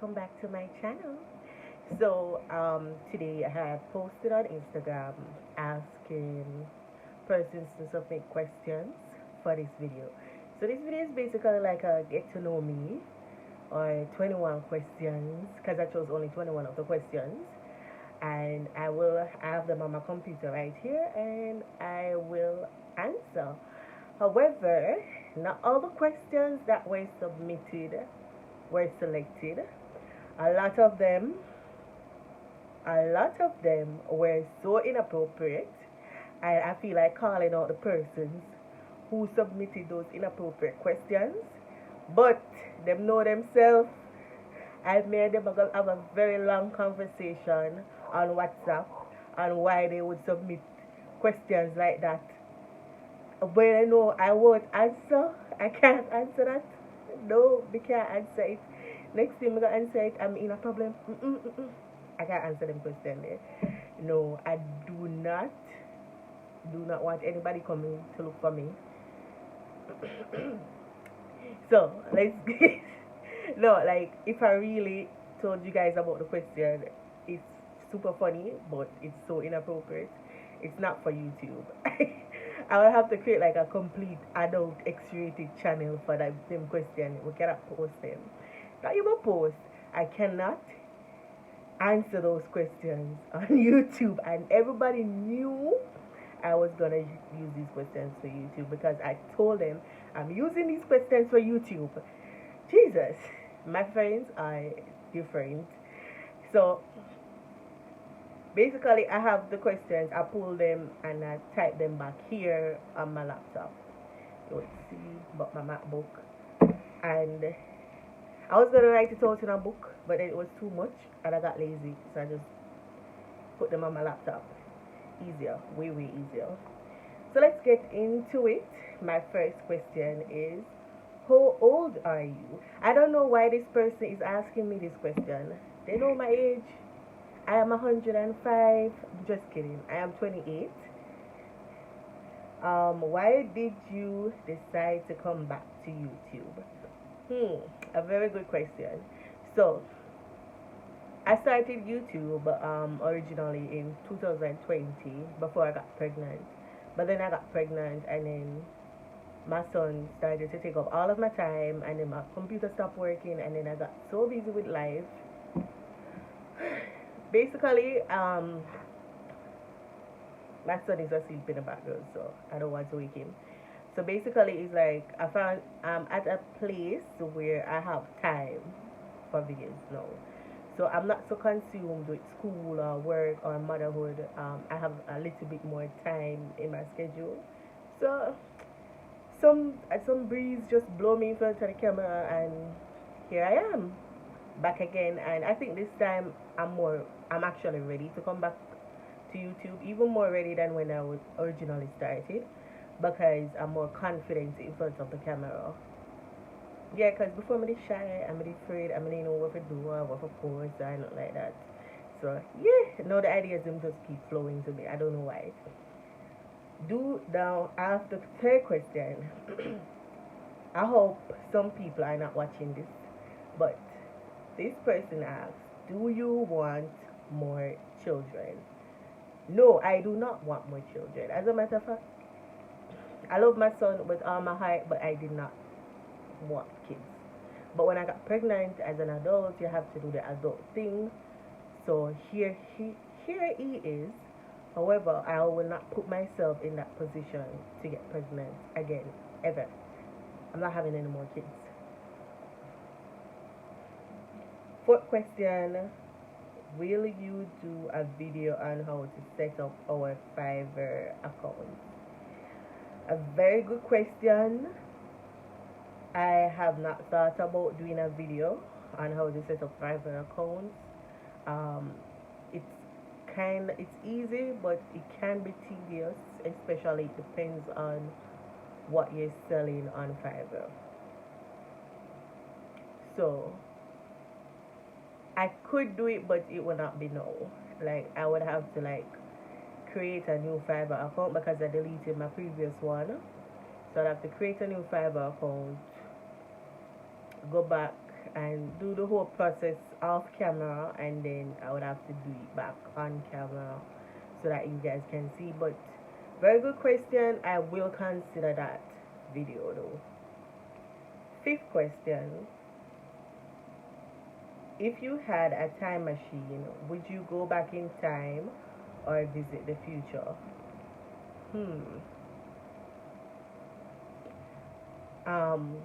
welcome back to my channel. Today I have posted on Instagram asking persons to submit questions for this video. So this video is basically like a get to know me or 21 questions because I chose only 21 of the questions, and I will have them on my computer right here and I will answer. However, not all the questions that were submitted were selected. A lot of them, were so inappropriate, and I feel like calling out the persons who submitted those inappropriate questions. But them know themselves. I made them have a very long conversation on WhatsApp on why they would submit questions like that. But I know I won't answer. I can't answer that. No, they can't answer it. Next time I'm gonna answer it, I'm in a problem. I can't answer them question there. No, I do not want anybody coming to look for me. So let's no, like if I really told you guys about the question, it's super funny, but it's so inappropriate. It's not for YouTube. I will have to create like a complete adult X-rated channel for that same question. We cannot post them. Not even post. I cannot answer those questions on YouTube, and everybody knew I was gonna use these questions for YouTube because I told them I'm using these questions for YouTube. Jesus, my friends are different. So basically, I have the questions, I pull them and I type them back here on my laptop. Let's see, but my MacBook. And I was gonna write it out in a book, but then it was too much and I got lazy, so I just put them on my laptop. Easier, way easier. So let's get into it. My first question is, how old are you? I don't know why this person is asking me this question. They know my age. I am 105. Just kidding. I am 28. Why did you decide to come back to YouTube? A very good question. So, I started YouTube originally in 2020 before I got pregnant. But then I got pregnant, and then my son started to take up all of my time, and then my computer stopped working, and then I got so busy with life. Basically, my son is asleep in the background, so I don't want to wake him. So basically, it's like I found at a place where I have time for videos now. So I'm not so consumed with school or work or motherhood. I have a little bit more time in my schedule. So some breeze just blow me in front of the camera, and here I am back again. And I think this time I'm actually ready to come back to YouTube, even more ready than when I was originally started, because I'm more confident in front of the camera. Yeah, because before I'm shy, I'm afraid, I'm know what to do or what to post or not like that. So yeah, now the ideas them just keep flowing to me. I don't know why. Do now after the third question. I hope some people are not watching this, but this person asks, do you want more children? No, I do not want more children. As a matter of fact, I love my son with all my heart, but I did not want kids. But when I got pregnant as an adult, you have to do the adult thing. So here he is. However, I will not put myself in that position to get pregnant again, ever. I'm not having any more kids. Fourth question, will you do a video on how to set up our Fiverr account? A very good question. I have not thought about doing a video on how to set up Fiverr accounts. It's easy, but it can be tedious, especially it depends on what you're selling on Fiverr. So I could do it, but it would not be no. Like I would have to create a new Fiverr account because I deleted my previous one. So I'd have to create a new Fiverr account, go back and do the whole process off camera, and then I would have to do it back on camera so that you guys can see. But very good question. I will consider that video though. Fifth question. If you had a time machine, would you go back in time or visit the future? Um,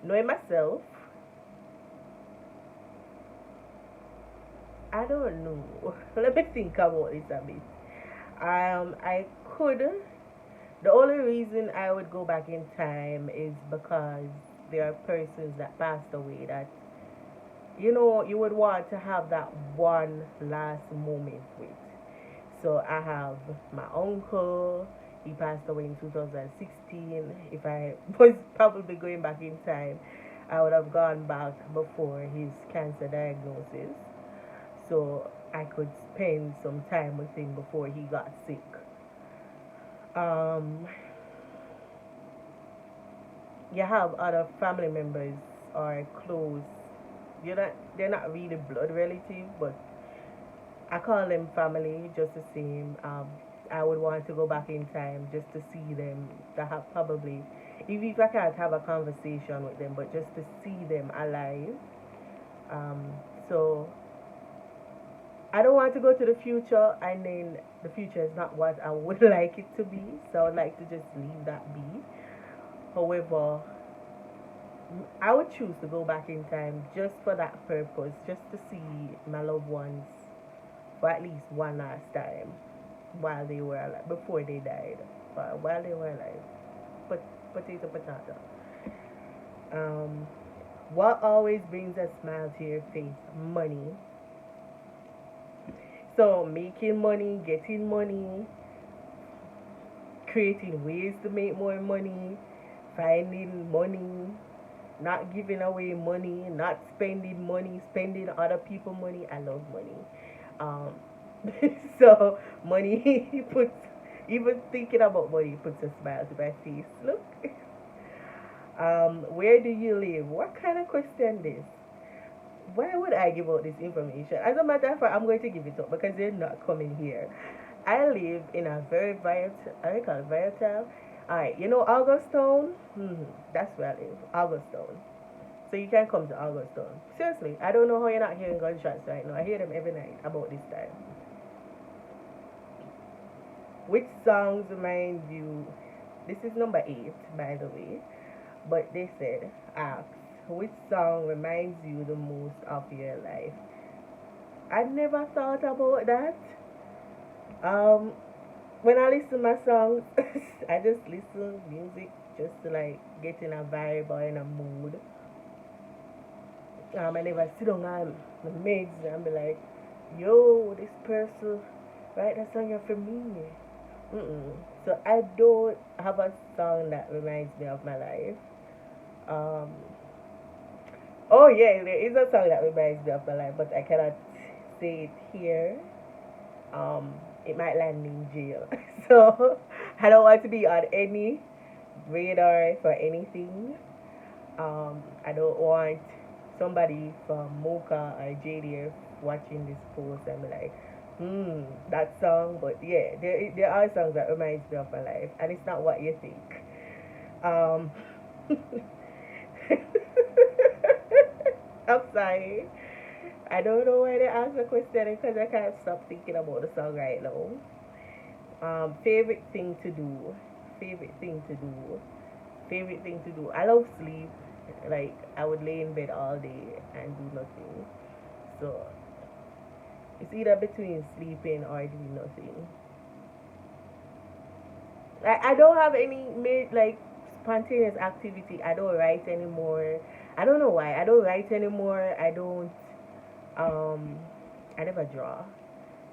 Knowing myself, I don't know. Let me think about this a bit. I could. The only reason I would go back in time is because there are persons that passed away that you would want to have that one last moment with. So I have my uncle. He passed away in 2016. If I was probably going back in time, I would have gone back before his cancer diagnosis, so I could spend some time with him before he got sick. Um, you have other family members or close. They're not really blood relative, but I call them family just the same. I would want to go back in time just to see them. To have probably, even if I can't have a conversation with them, but just to see them alive. Um, so I don't want to go to the future, and then the future is not what I would like it to be. So I would like to just leave that be. However, I would choose to go back in time just for that purpose, just to see my loved ones for at least one last time while they were alive, before they died, but while they were alive. But potato, potato. Um, what always brings a smile to your face? Money. So making money, getting money, creating ways to make more money, finding money, not giving away money, not spending money, spending other people's money. I love money. Um, so money puts, even thinking about money puts a smile to my face. Look. Where do you live? What kind of question this? Why would I give out this information? As a matter of fact, I'm going to give it up because they're not coming here. I live in a very volatile. Alright, Augustown? That's where I live. Augustown. So you can come to Augustown. Seriously, I don't know how you're not hearing gunshots right now. I hear them every night about this time. Which songs remind you? This is number 8, by the way. But they said, ask, which song reminds you the most of your life? I never thought about that. When I listen to my songs, I just listen music just to like get in a vibe or in a mood. I never sit down on the meds and be like, yo, this person, write that song for me. So I don't have a song that reminds me of my life. Oh yeah, there is a song that reminds me of my life, but I cannot say it here. It might land me in jail. So I don't want to be on any radar for anything. I don't want somebody from Mocha or JDF watching this post and be like, that song. But yeah, there are songs that reminds me of my life, and it's not what you think. Um, I'm sorry. I don't know why they asked the question because I can't stop thinking about the song right now. Favorite thing to do. Favorite thing to do. Favorite thing to do. I love sleep. Like, I would lay in bed all day and do nothing. So, it's either between sleeping or doing nothing. I don't have any like spontaneous activity. I don't write anymore. I don't know why. I don't write anymore. Um I never draw.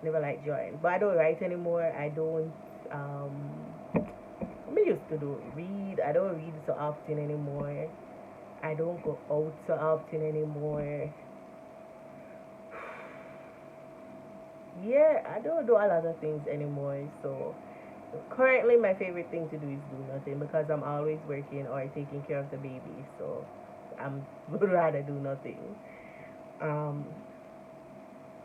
Never like drawing. But I don't write anymore. I don't I used to do read. I don't read so often anymore. I don't go out so often anymore. Yeah, I don't do a lot of things anymore. So currently my favorite thing to do is do nothing because I'm always working or taking care of the baby. So would rather do nothing. Um,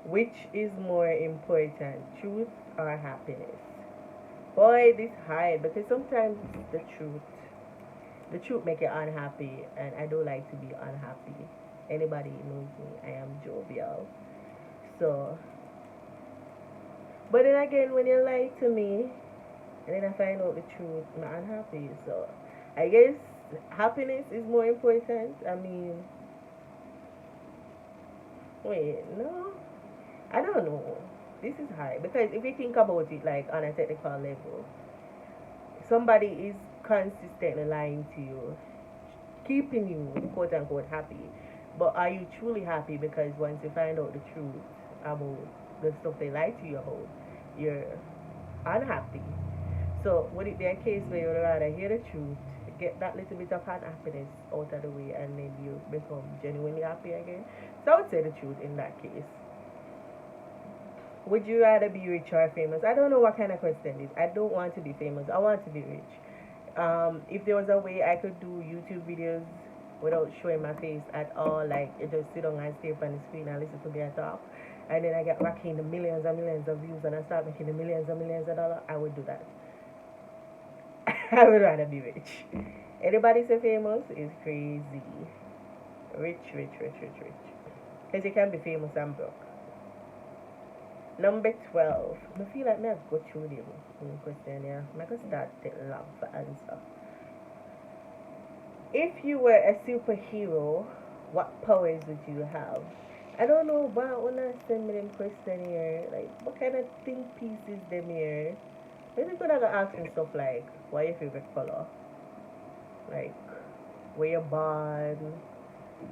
which is more important, truth or happiness? Boy, this hard because sometimes the truth, the truth make you unhappy, and I don't like to be unhappy. Anybody knows me, I am jovial. So, but then again, when you lie to me, and then I find out the truth, I'm unhappy. So, I guess happiness is more important. I mean, wait, no, I don't know. This is hard because if you think about it, like on a technical level, somebody is consistently lying to you, keeping you quote unquote happy. But are you truly happy? Because once you find out the truth about the stuff they lie to you about, you're unhappy. So would it be a case where you'd rather hear the truth, get that little bit of unhappiness out of the way, and then you become genuinely happy again? So I would say the truth in that case. Would you rather be rich or famous? I don't know what kind of question this. I don't want to be famous. I want to be rich. If there was a way I could do YouTube videos without showing my face at all, like you just sit down and stare up on the screen and listen to me talk, and then I get racking the millions and millions of views and I start making the millions and millions of dollars, I would do that. I would rather be rich. Anybody say famous is crazy. Rich, rich, rich, rich, rich. Because you can be famous and broke. Number 12. I feel like I have go through them question here. I'm going to start to long for answer. If you were a superhero, what powers would you have? I don't know, but when I send me them question here, like, what kind of think pieces them here? Maybe could have asked me stuff like, what your favorite color? Like, where you're born?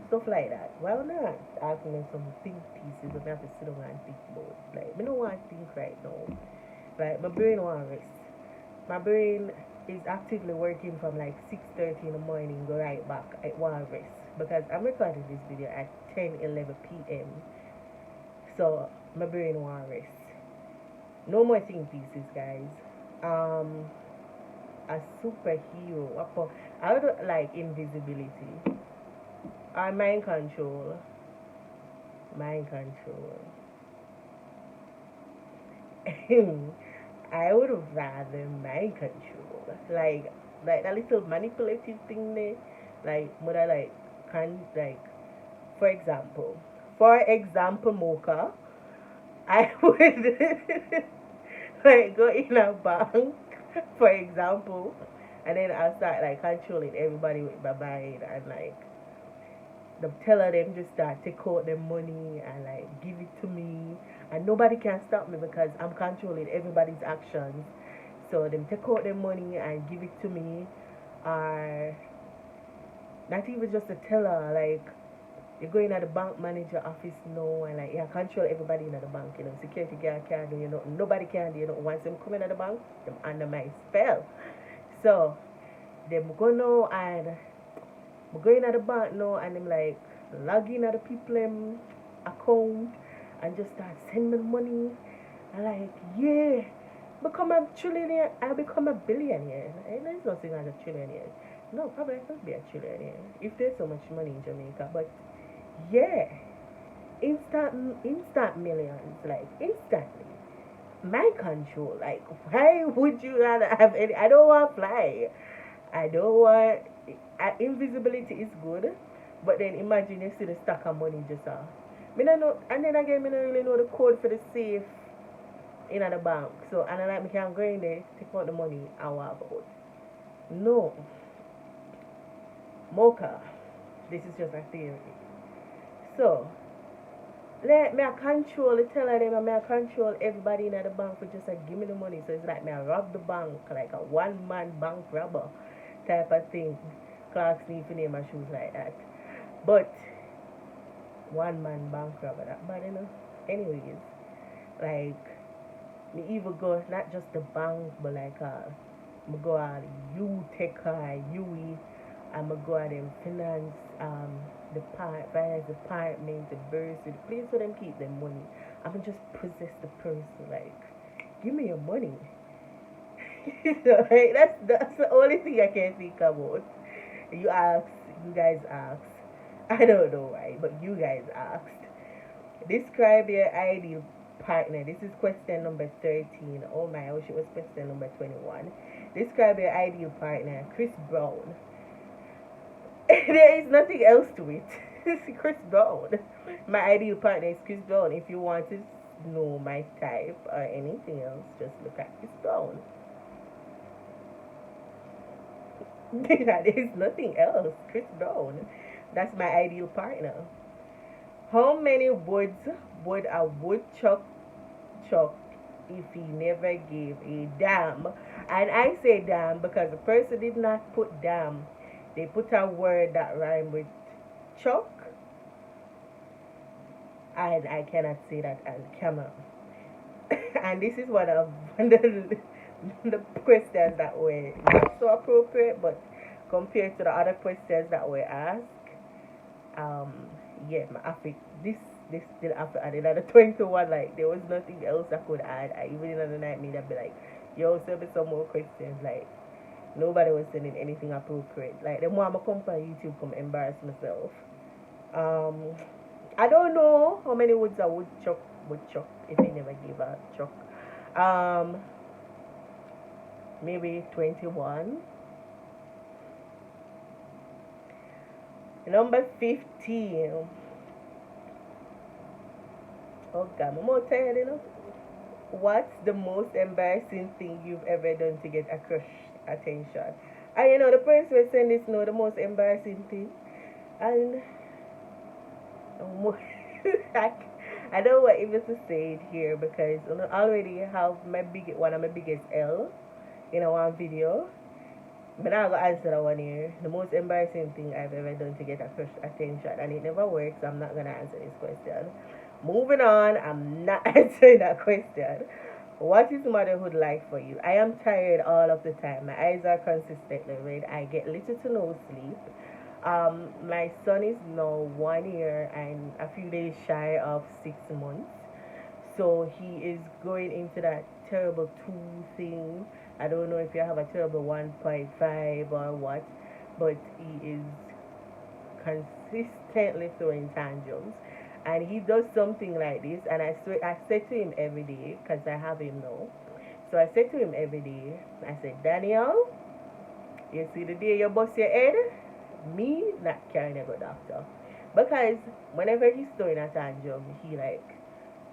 Stuff like that. Why not ask me some think pieces that I have to sit down and think about? Like, I don't want to think right now. Like, my brain won't rest. My brain is actively working from like 6:30 in the morning, go right back. I want rest. Because I'm recording this video at 10:11 p.m. So, my brain won't rest. No more think pieces, guys. A superhero. I would like invisibility. Or mind control. Mind control. I would rather mind control. Like that little manipulative thing there. Like would I like can like for example Mocha, I would like go in a bank for example, and then I'll start like controlling everybody with my mind, and like the teller them just start take out their money and like give it to me, and nobody can stop me because I'm controlling everybody's actions. So them take out their money and give it to me, or not even just a teller, like you go in at the bank manager office now and like yeah control everybody in the bank, security guard can't do nobody can do once them come in at the bank, them under my spell. So them go now and I'm going at the bank now and I'm like log in at the people account and just start sending money and like yeah become a trillionaire. I become a billionaire. There's nothing as a trillionaire. No, probably I could be a trillionaire if there's so much money in Jamaica. But yeah, instant millions, like instantly. Mind control, like why would you rather have any? I don't want to fly. I don't want. Invisibility is good, but then imagine you see the stack of money just me not know, and then again me don't really know the code for the safe in the bank. So and I like me can go in there, take out the money and walk out. No, Mocha. This is just a theory. So let me control the teller them and me control everybody in the bank for just give me the money. So it's like me rob the bank like a one man bank robber type of thing. Clark need to name my shoes like that. But one man bank robber that bad Anyways, like me even go not just the bank but like me go on UE, and me go on them finance finance department, the bursary, the place where them keep them money. I'm just possess the person like give me your money. So like, that's the only thing I can think about. You guys ask, I don't know why, but you guys asked. Describe your ideal partner. This is question number 13. Oh my, I wish it was question number 21. Describe your ideal partner. Chris Brown. There is nothing else to it. Chris Brown. My ideal partner is Chris Brown. If you want to know my type or anything else, just look at Chris Brown. There is nothing else. Chris Brown. That's my ideal partner. How many woods would a woodchuck chuck if he never gave a damn? And I say damn because the person did not put damn. They put a word that rhyme with chuck, and I cannot say that on camera. And this is one of the questions that were not so appropriate, but compared to the other questions that were asked, um, yeah, this still after added another 21. Like there was nothing else I could add. I even in the night made up be like, yo, send me some more questions. Like nobody was sending anything appropriate. Like the more I'm come on YouTube, come embarrass myself. Um, I don't know how many woods I would chuck if he never gave a chuck. Um, maybe 21. Number 15. Oh God, I'm more tired, you know. What's the most embarrassing thing you've ever done to get a crush attention? And you know, the person who sent this know the most embarrassing thing. And I, I don't want even to say it here because I already have one of my biggest L in one video. But now I'm gonna answer that one here. The most embarrassing thing I've ever done to get a crush attention, and it never works. I'm not gonna answer this question. Moving on, I'm not answering that question. What is motherhood like for you? I am tired all of the time. My eyes are consistently red. I get little to no sleep. My son is now 1 year and a few days shy of 6 months. So he is going into that terrible 2 thing. I don't know if you have a terrible 1.5 or what, but he is consistently throwing tantrums. And he does something like this, and I said to him every day, because I have him now. So I said to him every day, I said, Daniel, you see the day you bust your head, me not carrying a good doctor. Because whenever he's throwing a tantrum, he like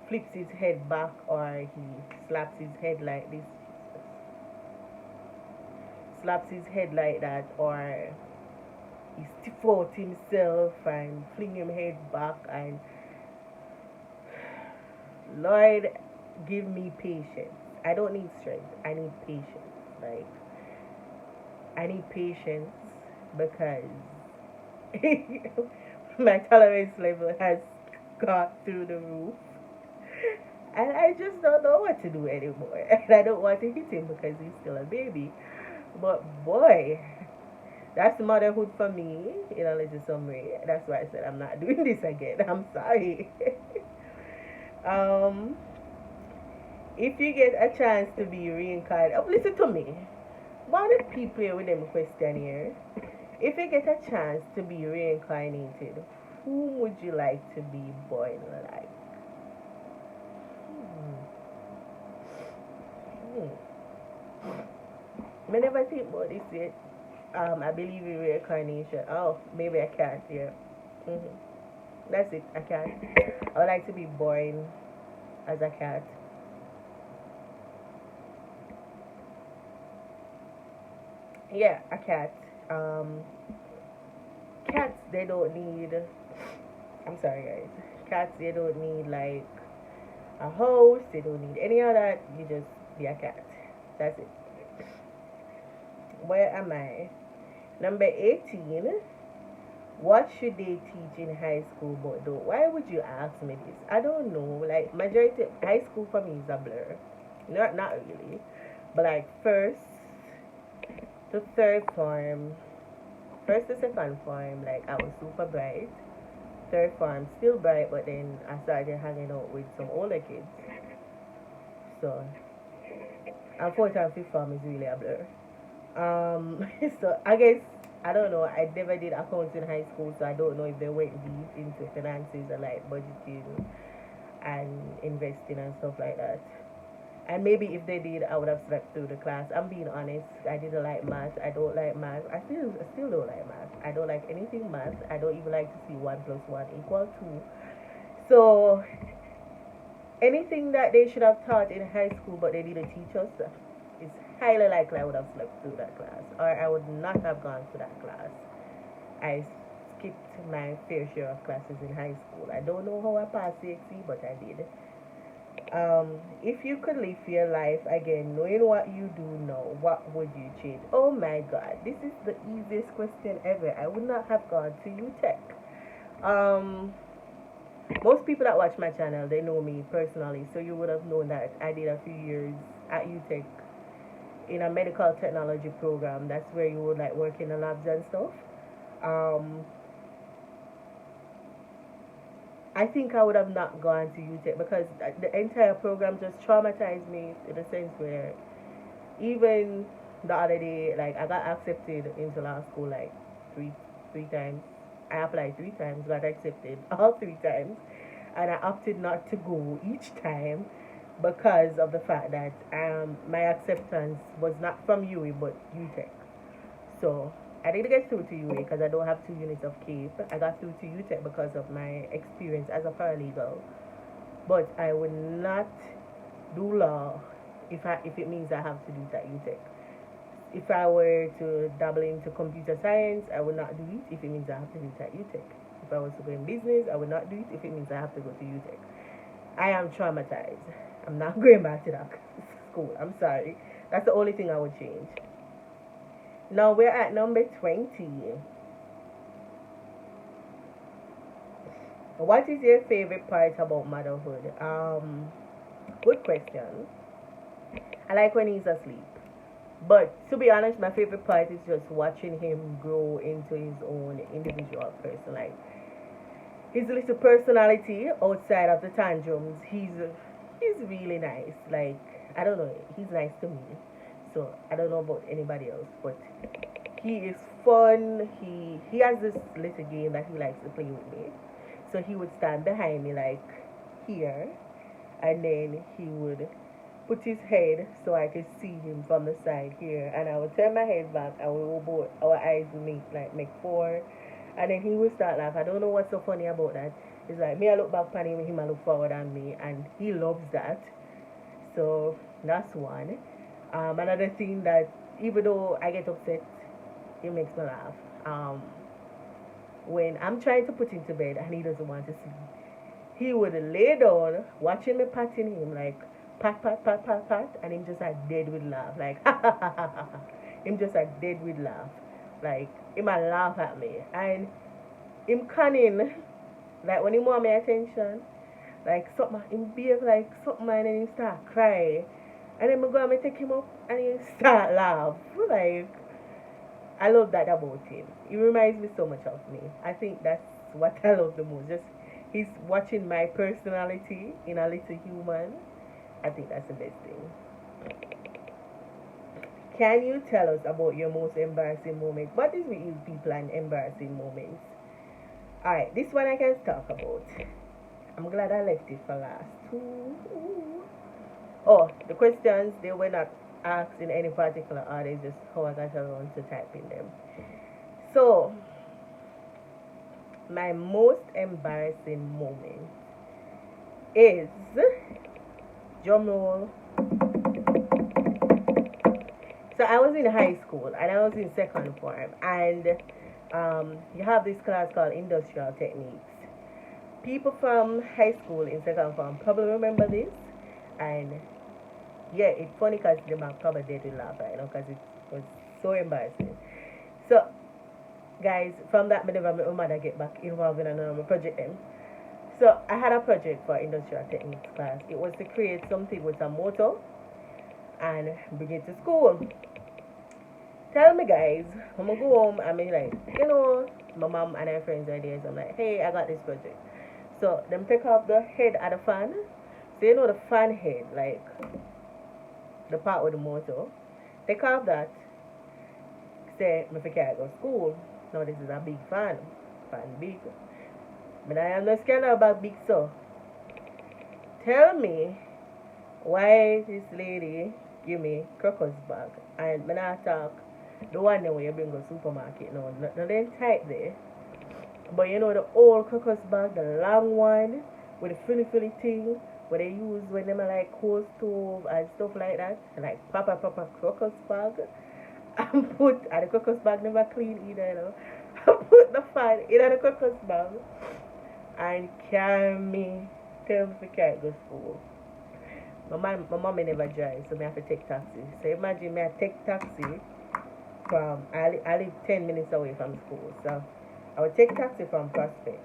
flips his head back or he slaps his head like this, slaps his head like that, or he stiff out himself and fling him head back. And Lord, give me patience. I don't need strength. I need patience. Like I need patience because my tolerance level has got through the roof. And I just don't know what to do anymore. And I don't want to hit him because he's still a baby. But boy, that's motherhood for me in a little summary. That's why I said I'm not doing this again. I'm sorry. um, if you get a chance to be reincarnated, oh, listen to me. Why did people play with them question here? If you get a chance to be reincarnated, whom would you like to be born like? I never think about this yet. I believe in reincarnation. Oh, maybe I can't. Yeah. hmm That's it. I can't. I would like to be born as a cat. Yeah, a cat. Cats, they don't need. I'm sorry, guys. Cats, they don't need like a house. They don't need any of that. You just be a cat. That's it. Where am I? Number 18. What should they teach in high school? But though, why would you ask me this? I don't know. Like majority high school for me is a blur. Not really, but like first to third form, first to second form, like I was super bright. Third form still bright, but then I started hanging out with some older kids. So and fourth and fifth form is really a blur. So I guess I don't know. I never did accounts in high school, so I don't know if they went deep into finances and like budgeting and investing and stuff like that. And maybe if they did, I would have slept through the class. I'm being honest. I didn't like math. I don't like math. I still don't like math. I don't like anything math. I don't even like to see 1 plus 1 equal 2. So anything that they should have taught in high school, but they didn't teach us, it's highly likely I would have slept through that class, or I would not have gone to that class. I skipped my fair share of classes in high school. I don't know how I passed CXC, but I did. If you could live your life again, knowing what you do now, what would you change? Oh my God, this is the easiest question ever. I would not have gone to UTech. Um, Most people that watch my channel, they know me personally, so you would have known that I did a few years at UTech in a medical technology program. That's where you would like work in the labs and stuff. Um, I think I would have not gone to UTech because the entire program just traumatized me in a sense where even the other day, like I got accepted into law school like three times. I applied 3 times, got accepted all 3 times, and I opted not to go each time because of the fact that my acceptance was not from UE but UTech. So I didn't get through to UA because I don't have 2 units of CAPE. I got through to UTech because of my experience as a paralegal. But I would not do law if it means I have to do it at UTech. If I were to dabble into computer science, I would not do it if it means I have to do it at UTech. If I was to go in business, I would not do it if it means I have to go to UTech. I am traumatized. I'm not going back to that school. I'm sorry. That's the only thing I would change. Now we're at number 20. What is your favorite part about motherhood? Good question. I like when he's asleep. But to be honest, my favorite part is just watching him grow into his own individual person. Like his little personality outside of the tantrums, he's really nice. Like I don't know, he's nice to me. So I don't know about anybody else, but he is fun. He has this little game that he likes to play with me. So he would stand behind me like here, and then he would put his head so I could see him from the side here, and I would turn my head back, and we will both our eyes would make 4, and then he would start laugh. I don't know what's so funny about that. It's like me I look back on him I look forward on me, and he loves that. So that's one. Another thing that even though I get upset, it makes me laugh. When I'm trying to put him to bed and he doesn't want to sleep, he would lay down watching me patting him like pat pat pat pat pat, and him just like dead with laugh, like ha ha ha ha ha. Him just like dead with laugh, like him a laugh at me, and him cunning, like when he want my attention, like something him behave like something, and then he start cry, and then I go and me take him up and he start laugh, like I love that about him. He reminds me so much of me. I think that's what I love the most. Just he's watching my personality in a little human. I think that's the best thing. Can you tell us about your most embarrassing moment? What is with you people and embarrassing moments? Alright, this one I can talk about. I'm glad I left it for last. Ooh. Oh, the questions, they were not asked in any particular order, it's just how I got around to typing them. So, my most embarrassing moment is, drum roll. So I was in high school and I was in second form, and you have this class called Industrial Techniques. People from high school in second form probably remember this, and yeah, it's funny because the man probably did laugh right now because it was so embarrassing. So, guys, from that, I never met my mother get back involved in another project. So, I had a project for Industrial Techniques class. It was to create something with a motor and bring it to school. Tell me, guys, I'm gonna go home and be like, my mom and her friends are there. So I'm like, hey, I got this project. So, them take off the head of the fan. So, the fan head, like the part with the motor, take off that, say me can't go school. Now this is a big fan. Fan big. But I am not scared about big so. Tell me why this lady give me crocus bag and when I talk the one that where you bring to supermarket no, not them type there. But you know the old crocus bag, the long one with the frilly thing where they use when they like coal stove and stuff like that. Like proper crocus bag. And put and the crocus bag never clean either, you know. I put the fan in the crocus bag and carry me tell me if I can't go school. My mommy never drive, so I have to take taxi. So imagine me I take taxi from I live 10 minutes away from school. So I would take taxi from Prospect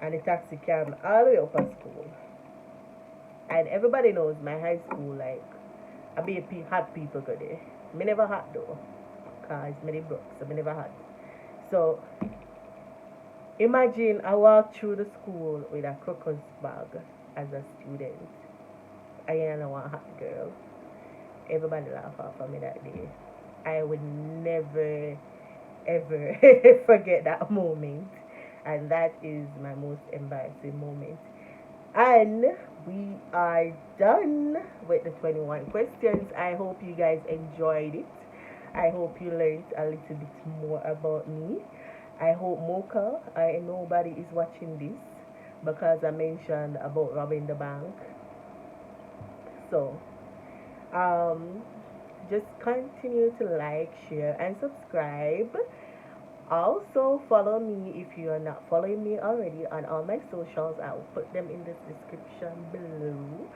and the taxi carry me all the way up at school. And everybody knows my high school like I be hot people go there. Me never hot though. Cause me broke, so me never hot. So imagine I walk through the school with a crocus bag as a student. I ain't one hot girl. Everybody laugh off of me that day. I would never ever forget that moment. And that is my most embarrassing moment. And we are done with the 21 questions. I hope you guys enjoyed it. I hope you learned a little bit more about me. I hope Mocha and nobody is watching this because I mentioned about robbing the bank. So, just continue to like, share, and subscribe. Also, follow me if you are not following me already on all my socials. I will put them in the description below.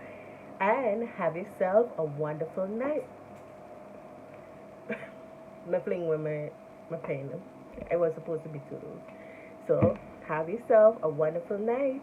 And have yourself a wonderful night. I'm playing with my pen. It was supposed to be two. So, have yourself a wonderful night.